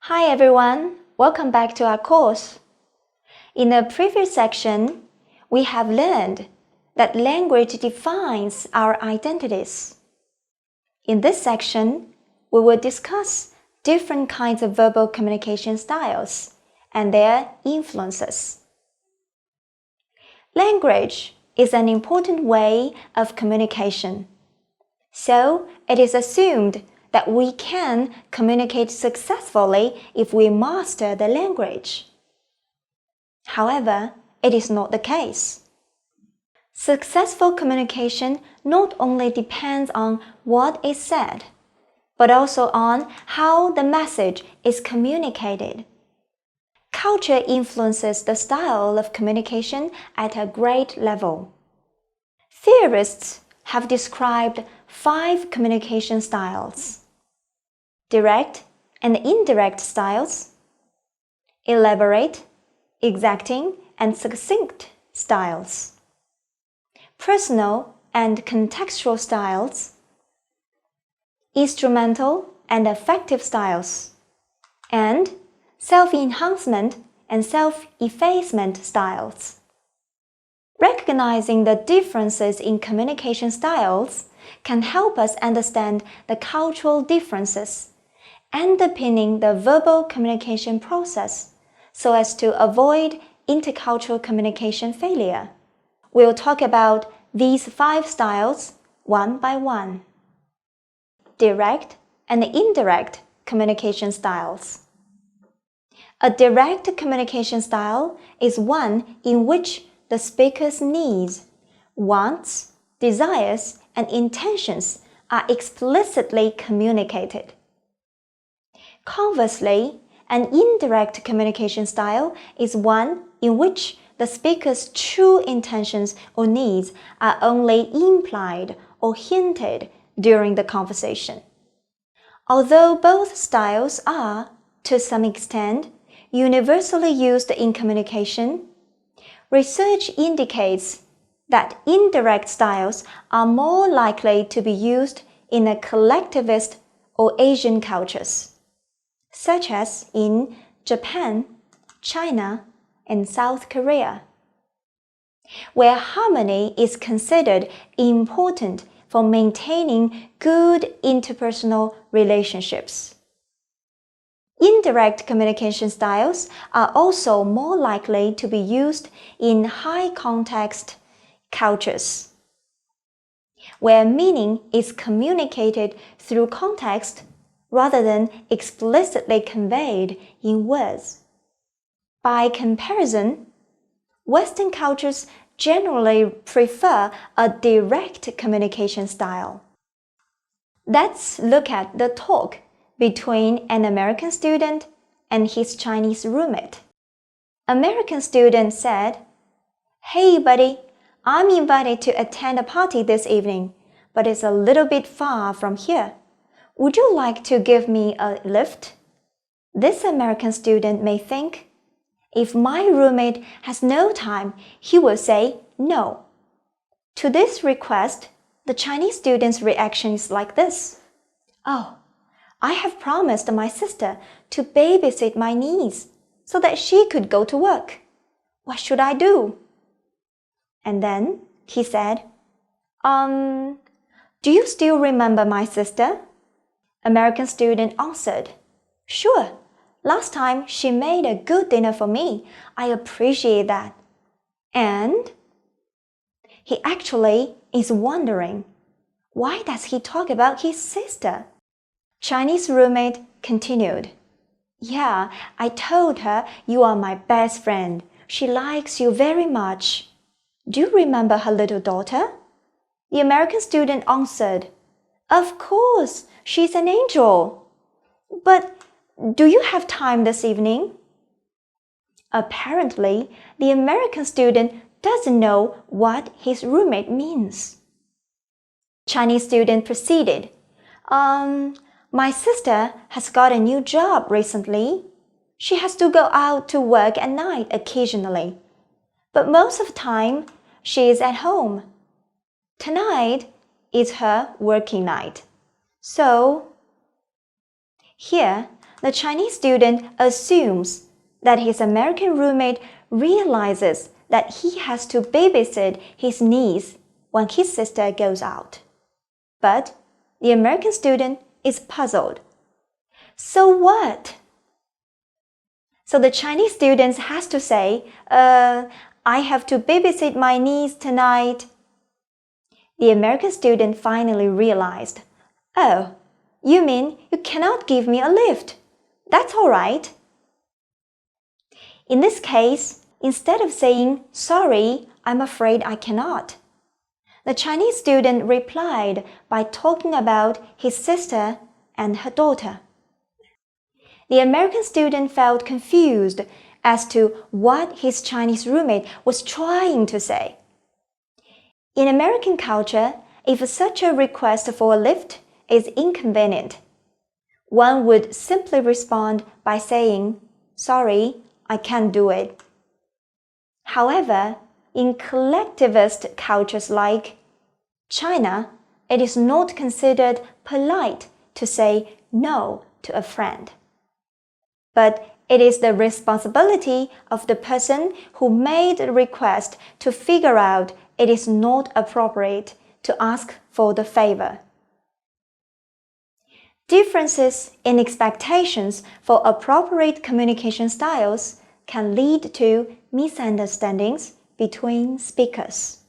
Hi everyone, welcome back to our course. In the previous section, we have learned that language defines our identities. In this section, we will discuss different kinds of verbal communication styles and their influences. Language is an important way of communication, so it is assumed that we can communicate successfully if we master the language. However, it is not the case. Successful communication not only depends on what is said, but also on how the message is communicated. Culture influences the style of communication at a great level. Theorists have described 5 communication styles: direct and indirect styles, elaborate, exacting, and succinct styles, personal and contextual styles, instrumental and affective styles, and self-enhancement and self-effacement styles. Recognizing the differences in communication styles can help us understand the cultural differences underpinning the verbal communication process so as to avoid intercultural communication failure. We'll talk about these 5 styles one by one. Direct and indirect communication styles. A direct communication style is one in which the speaker's needs, wants, desires, and intentions are explicitly communicated. Conversely, an indirect communication style is one in which the speaker's true intentions or needs are only implied or hinted during the conversation. Although both styles are, to some extent, universally used in communication, research indicates that indirect styles are more likely to be used in a collectivist or Asian cultures, such as in Japan, China, and South Korea, where harmony is considered important for maintaining good interpersonal relationships. Indirect communication styles are also more likely to be used in high-context cultures, where meaning is communicated through context rather than explicitly conveyed in words. By comparison, Western cultures generally prefer a direct communication style. Let's look at the talk between an American student and his Chinese roommate. American student said, "Hey buddy, I'm invited to attend a party this evening, but it's a little bit far from here. Would you like to give me a lift?" This American student may think, if my roommate has no time, he will say no. To this request, the Chinese student's reaction is like this: "Oh, I have promised my sister to babysit my niece so that she could go to work. What should I do?" And then he said, "Do you still remember my sister?" American student answered, "Sure. Last time she made a good dinner for me. I appreciate that." And he actually is wondering, why does he talk about his sister? Chinese roommate continued, "Yeah, I told her you are my best friend. She likes you very much. Do you remember her little daughter?" The American student answered, "Of course, she's an angel. But do you have time this evening?" Apparently, the American student doesn't know what his roommate means. Chinese student proceeded, "My sister has got a new job recently. She has to go out to work at night occasionally, but most of the time she is at home. Tonight is her working night. So," here The Chinese student assumes that his American roommate realizes that he has to babysit his niece when his sister goes out. But the American student is puzzled. So what? So the Chinese student has to say, I have to babysit my niece tonight. The American student finally realized, oh, you mean you cannot give me a lift? That's all right. In this case, instead of saying, sorry, I'm afraid I cannot, the Chinese student replied by talking about his sister and her daughter. The American student felt confused as to what his Chinese roommate was trying to say. In American culture, if such a request for a lift is inconvenient, one would simply respond by saying, sorry, I can't do it. However, in collectivist cultures like China, it is not considered polite to say no to a friend. But it is the responsibility of the person who made the request to figure out it is not appropriate to ask for the favor. Differences in expectations for appropriate communication styles can lead to misunderstandings between speakers.